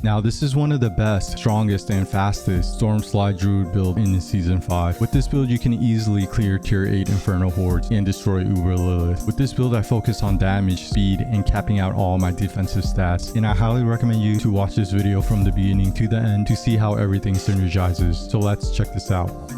Now this is one of the best, strongest, and fastest Stormslide Druid build in Season 5. With this build you can easily clear tier 8 Infernal Hoards and destroy Uber Lilith. With this build I focus on damage, speed, and capping out all my defensive stats. And I highly recommend you to watch this video from the beginning to the end to see how everything synergizes. So let's check this out.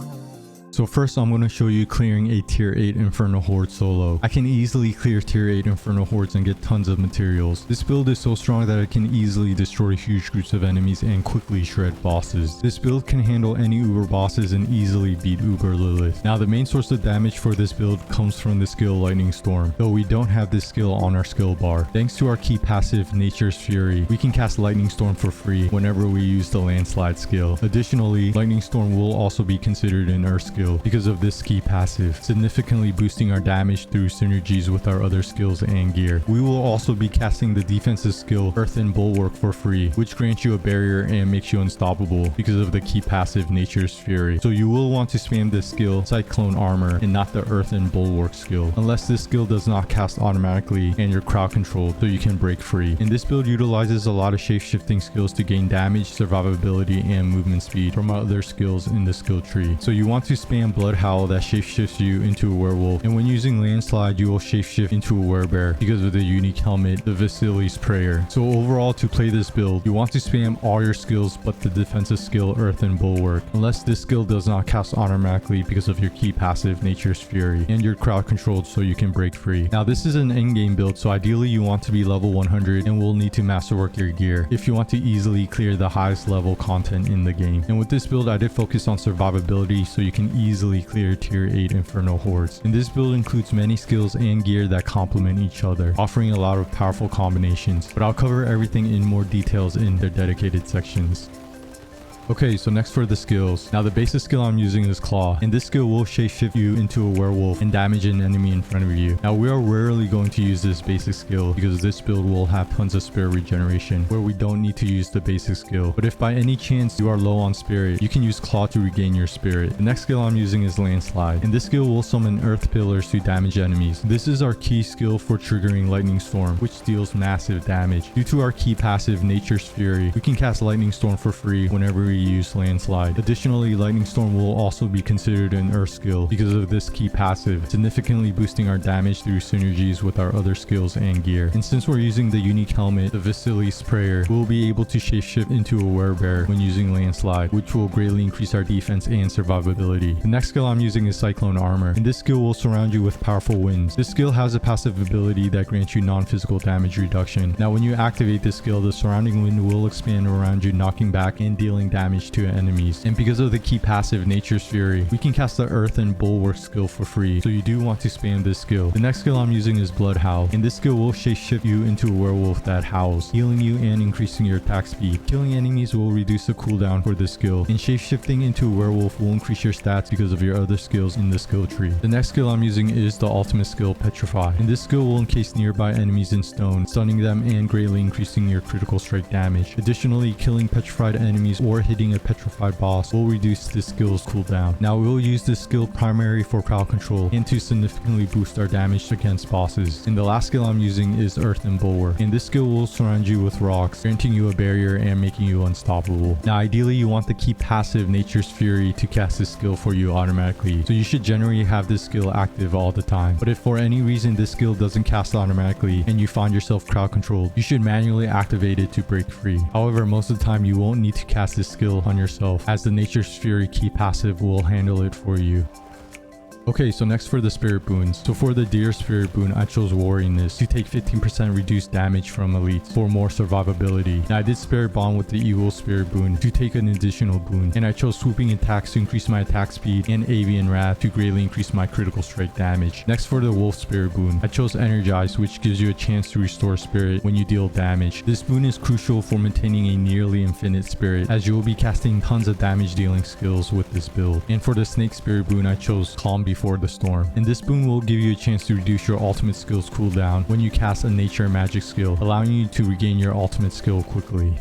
So first I'm going to show you clearing a tier 8 Infernal Horde solo. I can easily clear tier 8 Infernal Hordes and get tons of materials. This build is so strong that it can easily destroy huge groups of enemies and quickly shred bosses. This build can handle any Uber bosses and easily beat Uber Lilith. Now the main source of damage for this build comes from the skill Lightning Storm, though we don't have this skill on our skill bar. Thanks to our key passive Nature's Fury, we can cast Lightning Storm for free whenever we use the Landslide skill. Additionally, Lightning Storm will also be considered an Earth skill because of this key passive, significantly boosting our damage through synergies with our other skills and gear. We will also be casting the defensive skill Earth and Bulwark for free, which grants you a barrier and makes you unstoppable because of the key passive Nature's Fury. So you will want to spam this skill Cyclone Armor and not the Earth and Bulwark skill, unless this skill does not cast automatically and you're crowd controlled so you can break free. And this build utilizes a lot of shape-shifting skills to gain damage, survivability, and movement speed from other skills in the skill tree. So you want to spam Blood Howl that shapeshifts you into a werewolf, and when using Landslide you will shapeshift into a werebear because of the unique helmet, the Vasily's Prayer. So overall, to play this build you want to spam all your skills but the defensive skill Earth and Bulwark, unless this skill does not cast automatically because of your key passive Nature's Fury, and you're crowd controlled so you can break free. Now this is an endgame build, so ideally you want to be level 100 and will need to masterwork your gear if you want to easily clear the highest level content in the game. And with this build I did focus on survivability so you can easily clear tier 8 Infernal Hordes. And this build includes many skills and gear that complement each other, offering a lot of powerful combinations, but I'll cover everything in more details in their dedicated sections. Okay, so next for the skills. Now the basic skill I'm using is Claw, and this skill will shapeshift you into a werewolf and damage an enemy in front of you. Now we are rarely going to use this basic skill because this build will have tons of spirit regeneration where we don't need to use the basic skill. But if by any chance you are low on spirit, you can use Claw to regain your spirit. The next skill I'm using is Landslide, and this skill will summon earth pillars to damage enemies. This is our key skill for triggering Lightning Storm, which deals massive damage. Due to our key passive Nature's Fury, we can cast Lightning Storm for free whenever we use Landslide. Additionally, Lightning Storm will also be considered an Earth skill because of this key passive, significantly boosting our damage through synergies with our other skills and gear. And since we're using the unique helmet, the Vasily's Prayer, we'll be able to shapeshift into a werebear when using Landslide, which will greatly increase our defense and survivability. The next skill I'm using is Cyclone Armor, and this skill will surround you with powerful winds. This skill has a passive ability that grants you non-physical damage reduction. Now when you activate this skill, the surrounding wind will expand around you, knocking back and dealing damage to enemies. And because of the key passive Nature's Fury, we can cast the Earth and Bulwark skill for free, so you do want to spam this skill. The next skill I'm using is Blood Howl, and this skill will shapeshift you into a werewolf that howls, healing you and increasing your attack speed. Killing enemies will reduce the cooldown for this skill, and shapeshifting into a werewolf will increase your stats because of your other skills in the skill tree. The next skill I'm using is the ultimate skill Petrify, and this skill will encase nearby enemies in stone, stunning them and greatly increasing your critical strike damage. Additionally, killing petrified enemies or hitting a petrified boss will reduce this skill's cooldown. Now we'll use this skill primarily for crowd control and to significantly boost our damage against bosses. And the last skill I'm using is Earth and Bulwark, and this skill will surround you with rocks, granting you a barrier and making you unstoppable. Now ideally you want the key passive Nature's Fury to cast this skill for you automatically, so you should generally have this skill active all the time. But if for any reason this skill doesn't cast automatically and you find yourself crowd controlled, you should manually activate it to break free. However, most of the time you won't need to cast this skill on yourself, as the Nature's Fury key passive will handle it for you. Okay, so next for the spirit boons. So for the deer spirit boon, I chose Wariness to take 15% reduced damage from elites for more survivability. Now I did spirit bond with the evil spirit boon to take an additional boon, and I chose swooping attacks to increase my attack speed and avian wrath to greatly increase my critical strike damage. Next for the wolf spirit boon, I chose Energize, which gives you a chance to restore spirit when you deal damage. This boon is crucial for maintaining a nearly infinite spirit, as you will be casting tons of damage dealing skills with this build. And for the snake spirit boon, I chose Calm Before the Storm, and this boon will give you a chance to reduce your ultimate skill's cooldown when you cast a nature magic skill, allowing you to regain your ultimate skill quickly.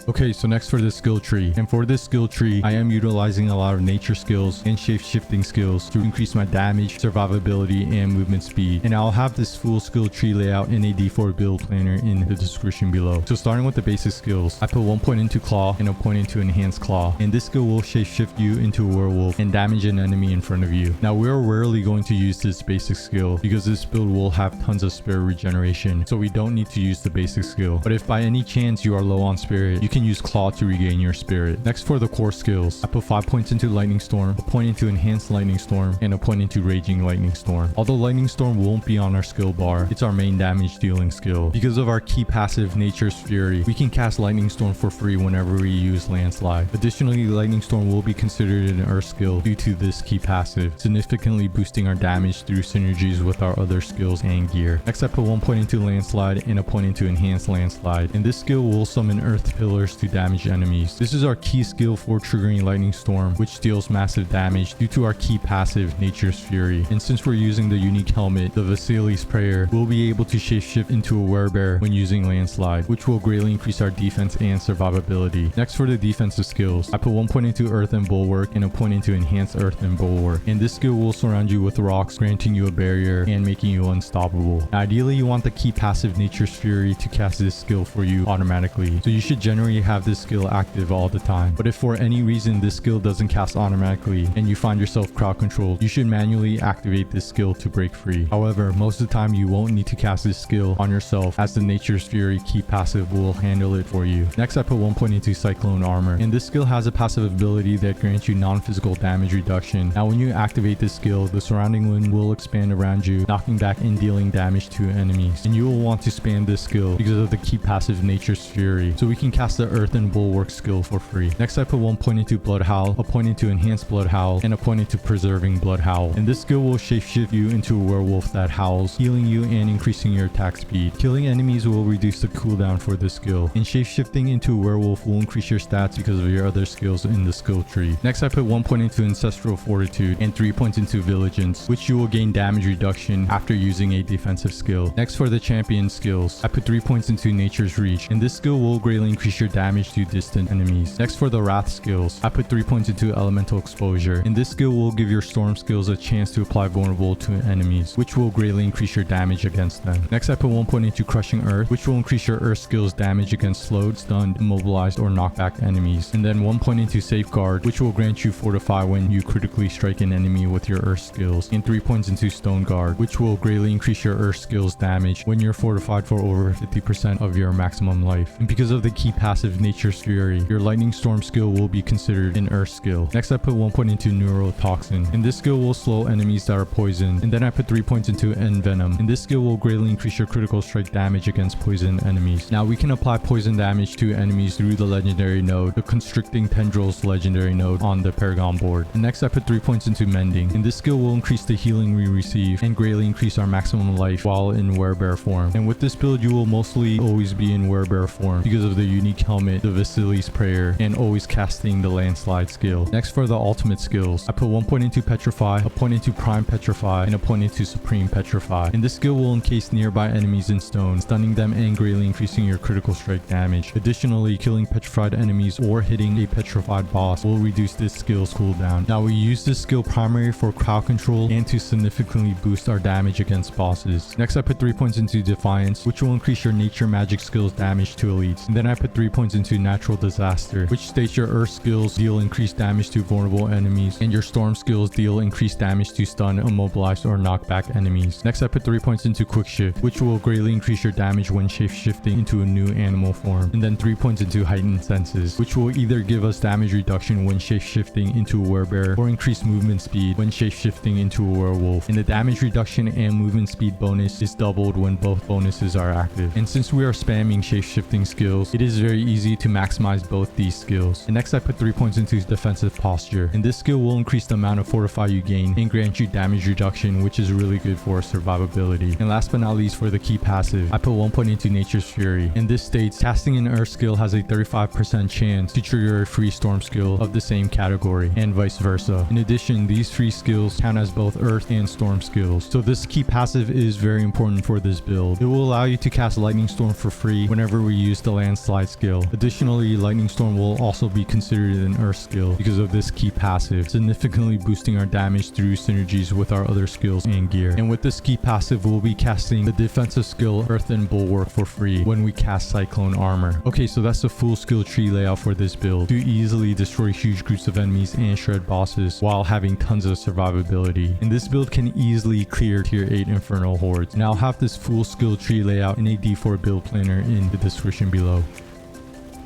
Okay, so next for the skill tree. And for this skill tree, I am utilizing a lot of nature skills and shape-shifting skills to increase my damage, survivability, and movement speed. And I'll have this full skill tree layout in a D4 build planner in the description below. So starting with the basic skills, I put 1 point into claw and a point into enhanced claw. And this skill will shape-shift you into a werewolf and damage an enemy in front of you. Now we're rarely going to use this basic skill because this build will have tons of spirit regeneration, so we don't need to use the basic skill. But if by any chance you are low on spirit, you can use claw to regain your spirit. Next for the core skills, I put 5 points into lightning storm, a point into enhanced lightning storm, and a point into raging lightning storm. Although lightning storm won't be on our skill bar, it's our main damage dealing skill. Because of our key passive nature's fury, we can cast lightning storm for free whenever we use landslide. Additionally, lightning storm will be considered an earth skill due to this key passive, significantly boosting our damage through synergies with our other skills and gear. Next, I put 1 point into landslide and a point into enhanced landslide, and this skill will summon earth pillars to damage enemies. This is our key skill for triggering lightning storm, which deals massive damage due to our key passive nature's fury. And since we're using the unique helmet, the Vasili's prayer, we'll be able to shapeshift into a werebear when using landslide, which will greatly increase our defense and survivability. Next for the defensive skills, I put 1 point into earth and bulwark and a point into enhanced earth and bulwark, and this skill will surround you with rocks, granting you a barrier and making you unstoppable. Now, ideally you want the key passive nature's fury to cast this skill for you automatically, so you should generally have this skill active all the time. But if for any reason this skill doesn't cast automatically and you find yourself crowd controlled, you should manually activate this skill to break free. However, most of the time you won't need to cast this skill on yourself, as the nature's fury key passive will handle it for you. Next, I put 1 point into cyclone armor, and this skill has a passive ability that grants you non-physical damage reduction. Now when you activate this skill, the surrounding wind will expand around you, knocking back and dealing damage to enemies, and you will want to spam this skill because of the key passive nature's fury, so we can cast the earth and bulwark skill for free. Next, I put 1 point into blood howl, a point into enhanced blood howl, and a point into preserving blood howl, and this skill will shapeshift you into a werewolf that howls, healing you and increasing your attack speed. Killing enemies will reduce the cooldown for this skill, and shapeshifting into a werewolf will increase your stats because of your other skills in the skill tree. Next, I put 1 point into ancestral fortitude and 3 points into vigilance, which you will gain damage reduction after using a defensive skill. Next, for the champion skills, I put 3 points into nature's reach, and this skill will greatly increase your damage to distant enemies. Next, for the wrath skills, I put 3 points into elemental exposure, and this skill will give your storm skills a chance to apply vulnerable to enemies, which will greatly increase your damage against them. Next, I put 1 point into crushing earth, which will increase your earth skills damage against slowed, stunned, immobilized, or knockback enemies. And then 1 point into safeguard, which will grant you fortify when you critically strike an enemy with your earth skills. And 3 points into stone guard, which will greatly increase your earth skills damage when you're fortified for over 50% of your maximum life. And because of the key passive nature's fury, your lightning storm skill will be considered an earth skill. Next, I put 1 point into neurotoxin, and this skill will slow enemies that are poisoned. And then I put 3 points into envenom, and this skill will greatly increase your critical strike damage against poison enemies. Now we can apply poison damage to enemies through the legendary node, the constricting tendrils legendary node on the Paragon board. And next, I put 3 points into mending, and this skill will increase the healing we receive and greatly increase our maximum life while in werebear form. And with this build, you will mostly always be in werebear form because of the unique helmet, the Vasili's prayer, and always casting the landslide skill. Next, for the ultimate skills, I put 1 point into petrify, a point into prime petrify, and a point into supreme petrify. And this skill will encase nearby enemies in stone, stunning them and greatly increasing your critical strike damage. Additionally, killing petrified enemies or hitting a petrified boss will reduce this skill's cooldown. Now we use this skill primarily for crowd control and to significantly boost our damage against bosses. Next, I put 3 points into defiance, which will increase your nature magic skills damage to elites. And then I put 3 points into natural disaster, which states your earth skills deal increased damage to vulnerable enemies, and your storm skills deal increased damage to stun, immobilized, or knockback enemies. Next, I put 3 points into quick shift, which will greatly increase your damage when shape-shifting into a new animal form. And then 3 points into heightened senses, which will either give us damage reduction when shape-shifting into a werebear or increased movement speed when shape-shifting into a werewolf. And the damage reduction and movement speed bonus is doubled when both bonuses are active. And since we are spamming shape-shifting skills, it is very easy to maximize both these skills. And next, I put 3 points into defensive posture, and this skill will increase the amount of fortify you gain and grant you damage reduction, which is really good for survivability. And last but not least, for the key passive, I put 1 point into nature's fury, and this states casting an earth skill has a 35% chance to trigger a free storm skill of the same category, and vice versa. In addition, these free skills count as both earth and storm skills, so this key passive is very important for this build. It will allow you to cast lightning storm for free whenever we use the landslide skill, skill. Additionally, Lightning Storm will also be considered an earth skill because of this key passive, significantly boosting our damage through synergies with our other skills and gear. And with this key passive, we'll be casting the defensive skill Earth and Bulwark for free when we cast Cyclone Armor. Okay, so that's the full skill tree layout for this build to easily destroy huge groups of enemies and shred bosses while having tons of survivability. And this build can easily clear tier 8 Infernal Hordes. And I'll have this full skill tree layout in a D4 build planner in the description below.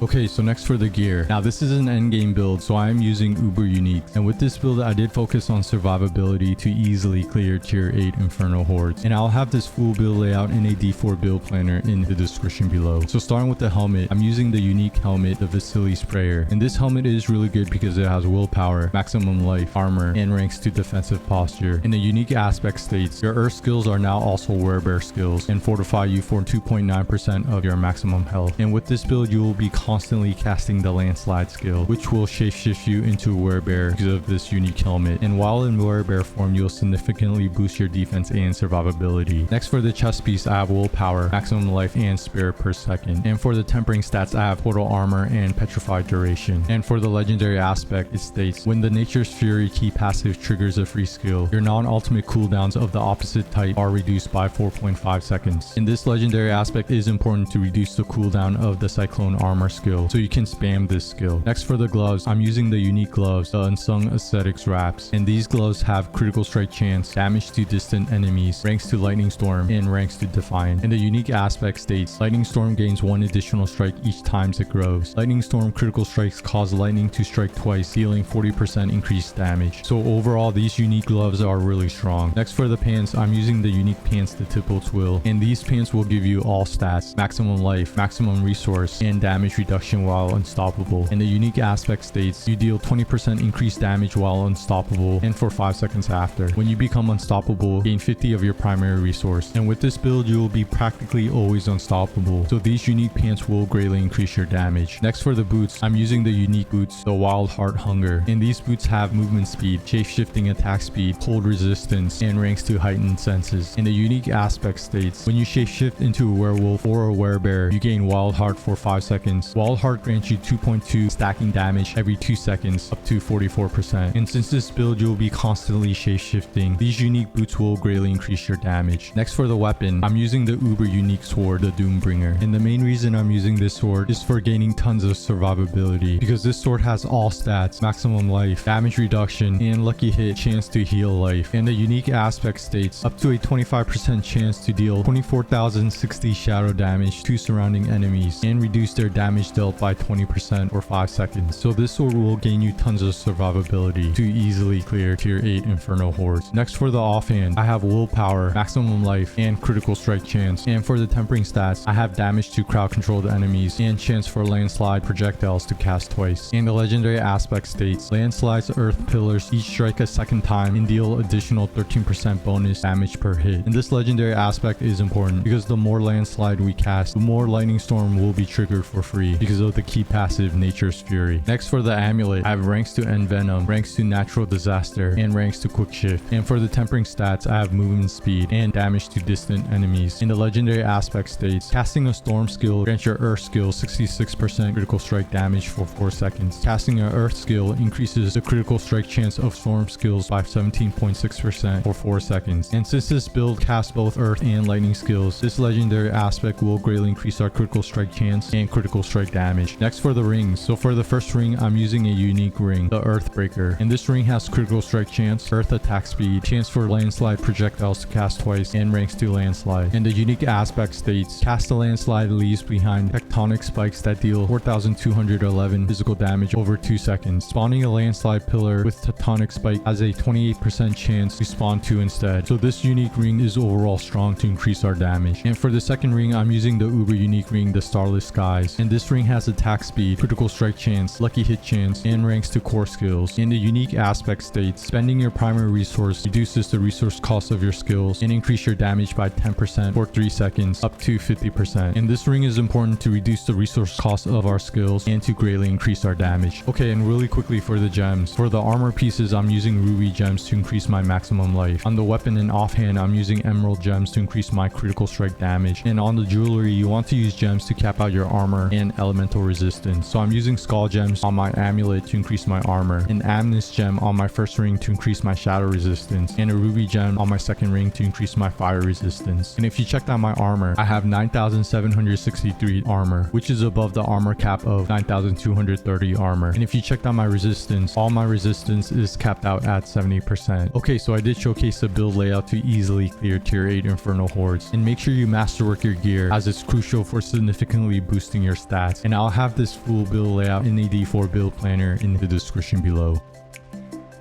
Okay, so next for the gear. Now this is an endgame build, so I am using Uber Uniques. And with this build, I did focus on survivability to easily clear tier 8 Infernal Hordes. And I'll have this full build layout in a D4 build planner in the description below. So starting with the helmet, I'm using the unique helmet, the Vasily Sprayer. And this helmet is really good because it has willpower, maximum life, armor, and ranks to defensive posture. And the unique aspect states, your earth skills are now also werebear skills and fortify you for 2.9% of your maximum health. And with this build, you will be constantly casting the landslide skill, which will shapeshift you into a werebear because of this unique helmet. And while in werebear form, you'll significantly boost your defense and survivability. Next for the chest piece, I have willpower, maximum life, and spirit per second. And for the tempering stats, I have portal armor and petrified duration. And for the legendary aspect, it states, when the Nature's Fury key passive triggers a free skill, your non-ultimate cooldowns of the opposite type are reduced by 4.5 seconds. And this legendary aspect is important to reduce the cooldown of the Cyclone Armor skill, so you can spam this skill. Next for the gloves, I'm using the unique gloves, the Unsung Ascetics wraps, and these gloves have critical strike chance, damage to distant enemies, ranks to Lightning Storm, and ranks to Defiant. And the unique aspect states, Lightning Storm gains 1 additional strike each time it grows. Lightning Storm critical strikes cause lightning to strike twice, dealing 40% increased damage. So overall, these unique gloves are really strong. Next for the pants, I'm using the unique pants, the Tipple's Will, and these pants will give you all stats, maximum life, maximum resource, and damage reduction while unstoppable. And the unique aspect states, you deal 20% increased damage while unstoppable and for 5 seconds after. When you become unstoppable, gain 50 of your primary resource. And with this build, you will be practically always unstoppable, so these unique pants will greatly increase your damage. Next for the boots, I'm using the unique boots, the Wild Heart Hunger, and these boots have movement speed, shape-shifting attack speed, cold resistance, and ranks to heightened senses. And the unique aspect states, when you shape-shift into a werewolf or a werebear, you gain Wild Heart for 5 seconds. Wild Heart grants you 2.2 stacking damage every 2 seconds, up to 44%. And since this build you'll be constantly shape-shifting, these unique boots will greatly increase your damage. Next for the weapon, I'm using the uber unique sword, the Doombringer. And the main reason I'm using this sword is for gaining tons of survivability, because this sword has all stats, maximum life, damage reduction, and lucky hit chance to heal life. And the unique aspect states, up to a 25% chance to deal 24,060 shadow damage to surrounding enemies and reduce their damage dealt by 20% or 5 seconds. So this sword will gain you tons of survivability to easily clear tier 8 Infernal Hordes. Next for the offhand, I have willpower, maximum life, and critical strike chance. And for the tempering stats, I have damage to crowd controlled enemies and chance for landslide projectiles to cast twice. And the legendary aspect states, landslides earth pillars each strike a second time and deal additional 13% bonus damage per hit. And this legendary aspect is important because the more landslide we cast, the more Lightning Storm will be triggered for free because of the key passive Nature's Fury. Next for the amulet, I have ranks to Envenom, ranks to Natural Disaster, and ranks to Quick Shift. And for the tempering stats, I have movement speed and damage to distant enemies. And the legendary aspect states, casting a storm skill grants your earth skill 66% critical strike damage for 4 seconds. Casting an earth skill increases the critical strike chance of storm skills by 17.6% for 4 seconds. And since this build casts both earth and lightning skills, this legendary aspect will greatly increase our critical strike chance and critical strike damage. Next for the rings. So for the first ring, I'm using a unique ring, the Earthbreaker. And this ring has critical strike chance, earth attack speed, chance for landslide projectiles to cast twice, and ranks to landslide. And the unique aspect states, cast a landslide leaves behind tectonic spikes that deal 4,211 physical damage over 2 seconds. Spawning a landslide pillar with tectonic spike has a 28% chance to spawn 2 instead. So this unique ring is overall strong to increase our damage. And for the second ring, I'm using the uber unique ring, the Starless Skies. And this ring has attack speed, critical strike chance, lucky hit chance, and ranks to core skills. And the unique aspect states, spending your primary resource reduces the resource cost of your skills and increase your damage by 10% for 3 seconds, up to 50%. And this ring is important to reduce the resource cost of our skills and to greatly increase our damage. Okay, and really quickly for the gems. For the armor pieces, I'm using ruby gems to increase my maximum life. On the weapon and offhand, I'm using emerald gems to increase my critical strike damage. And on the jewelry, you want to use gems to cap out your armor and elemental resistance. So I'm using skull gems on my amulet to increase my armor, an amethyst gem on my first ring to increase my shadow resistance, and a ruby gem on my second ring to increase my fire resistance. And if you check out my armor, I have 9,763 armor, which is above the armor cap of 9,230 armor. And if you check out my resistance, all my resistance is capped out at 70%. Okay, so I did showcase the build layout to easily clear tier 8 Infernal Hoards. And make sure you masterwork your gear, as it's crucial for significantly boosting your stats. And I'll have this full build layout in a D4 build planner in the description below.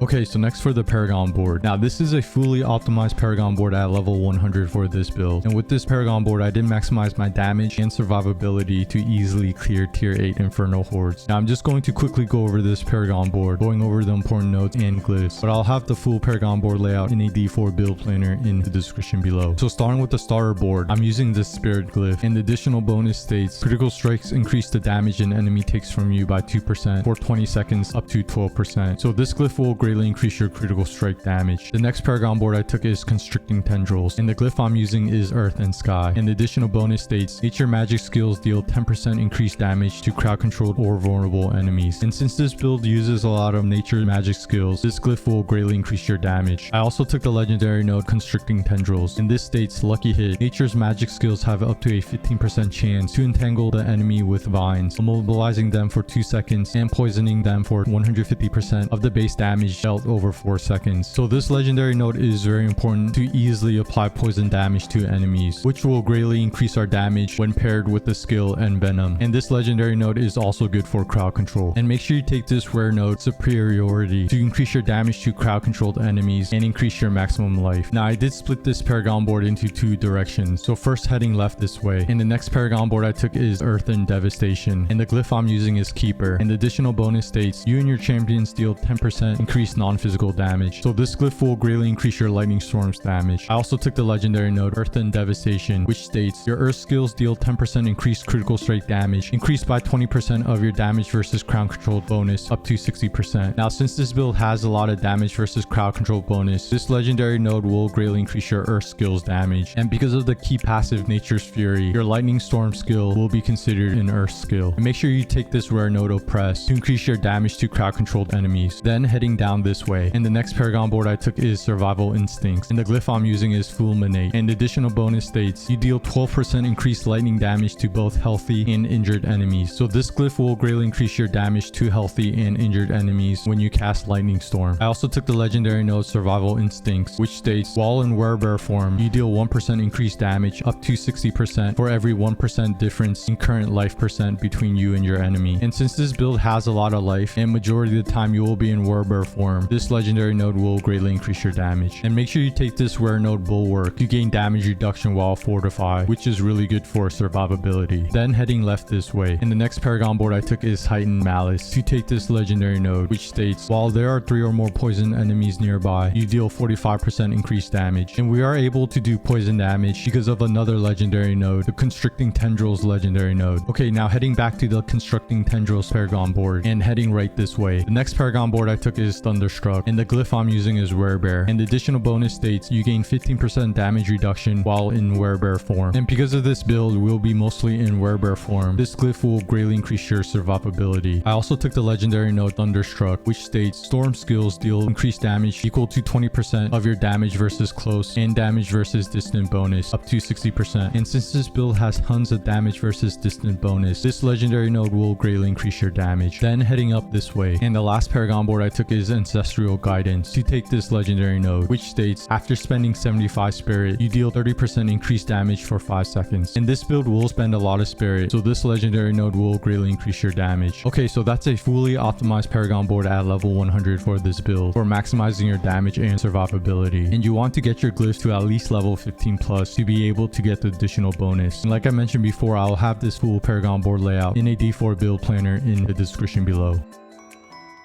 Okay, so next for the Paragon Board. Now, this is a fully optimized Paragon Board at level 100 for this build. And with this Paragon Board, I did maximize my damage and survivability to easily clear tier 8 Infernal Hoards. Now, I'm just going to quickly go over this Paragon Board, going over the important notes and glyphs. But I'll have the full Paragon Board layout in a D4 build planner in the description below. So starting with the starter board, I'm using this Spirit Glyph. And the additional bonus states, critical strikes increase the damage an enemy takes from you by 2% for 20 seconds up to 12%. So this glyph will greatly increase your critical strike damage. The next Paragon Board I took is Constricting Tendrils, and the glyph I'm using is Earth and Sky. And the additional bonus states, nature magic skills deal 10% increased damage to crowd controlled or vulnerable enemies. And since this build uses a lot of nature magic skills, this glyph will greatly increase your damage. I also took the legendary node Constricting Tendrils, and this states, lucky hit, nature's magic skills have up to a 15% chance to entangle the enemy with vines, immobilizing them for 2 seconds and poisoning them for 150% of the base damage dealt over 4 seconds. So this legendary node is very important to easily apply poison damage to enemies, which will greatly increase our damage when paired with the skill Envenom. And this legendary node is also good for crowd control. And make sure you take this rare node Superiority to increase your damage to crowd controlled enemies and increase your maximum life. Now, I did split this Paragon Board into 2 directions. So first heading left this way, and the next Paragon Board I took is Earth and Devastation, and the glyph I'm using is Keeper. And the additional bonus states, you and your champions deal 10% increased non-physical damage. So this glyph will greatly increase your Lightning Storm's damage. I also took the legendary node Earth and Devastation, which states, your Earth skills deal 10% increased critical strike damage, increased by 20% of your damage versus crowd controlled bonus up to 60%. Now, since this build has a lot of damage versus crowd control bonus, this legendary node will greatly increase your Earth skills damage. And because of the key passive Nature's Fury, your Lightning Storm skill will be considered an Earth skill. And make sure you take this rare node Oppress to increase your damage to crowd controlled enemies. Then heading down this way, and the next Paragon Board I took is Survival Instincts, and the glyph I'm using is Fulminate. And additional bonus states, you deal 12% increased lightning damage to both healthy and injured enemies. So this glyph will greatly increase your damage to healthy and injured enemies when you cast Lightning Storm. I also took the legendary node Survival Instincts, which states, while in werebear form, you deal 1% increased damage up to 60% for every 1% difference in current life percent between you and your enemy. And since this build has a lot of life and majority of the time you will be in werebear form, this legendary node will greatly increase your damage. And make sure you take this rare node Bulwark to gain damage reduction while fortified, which is really good for survivability. Then heading left this way, and the next Paragon Board I took is Heightened Malice to take this legendary node, which states, while there are 3 or more poison enemies nearby, you deal 45% increased damage. And we are able to do poison damage because of another legendary node, the Constricting Tendrils legendary node. Okay, now heading back to the Constricting Tendrils Paragon Board and heading right this way. The next Paragon Board I took is Thunderstruck, and the glyph I'm using is Werebear. And the additional bonus states, you gain 15% damage reduction while in Werebear form. And because of this build, we'll be mostly in Werebear form. This glyph will greatly increase your survivability. I also took the legendary node Thunderstruck, which states, storm skills deal increased damage equal to 20% of your damage versus close and damage versus distant bonus up to 60%. And since this build has tons of damage versus distant bonus, this legendary node will greatly increase your damage. Then heading up this way, and the last Paragon Board I took is Ancestral Guidance to take this legendary node, which states, after spending 75 spirit, you deal 30% increased damage for 5 seconds. And this build will spend a lot of spirit, so this legendary node will greatly increase your damage. Okay, so that's a fully optimized Paragon Board at level 100 for this build, for maximizing your damage and survivability. And you want to get your glyphs to at least level 15 plus to be able to get the additional bonus. And like I mentioned before, I'll have this full Paragon Board layout in a D4 build planner in the description below.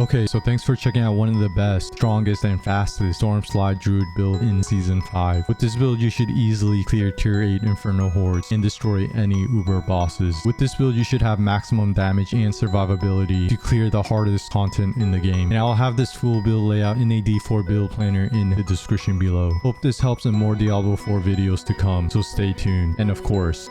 Okay, so thanks for checking out one of the best, strongest, and fastest Stormslide Druid build in Season 5. With this build, you should easily clear Tier 8 Infernal Hoards and destroy any Uber bosses. With this build, you should have maximum damage and survivability to clear the hardest content in the game. And I'll have this full build layout in a D4 build planner in the description below. Hope this helps in more Diablo 4 videos to come, so stay tuned. And of course,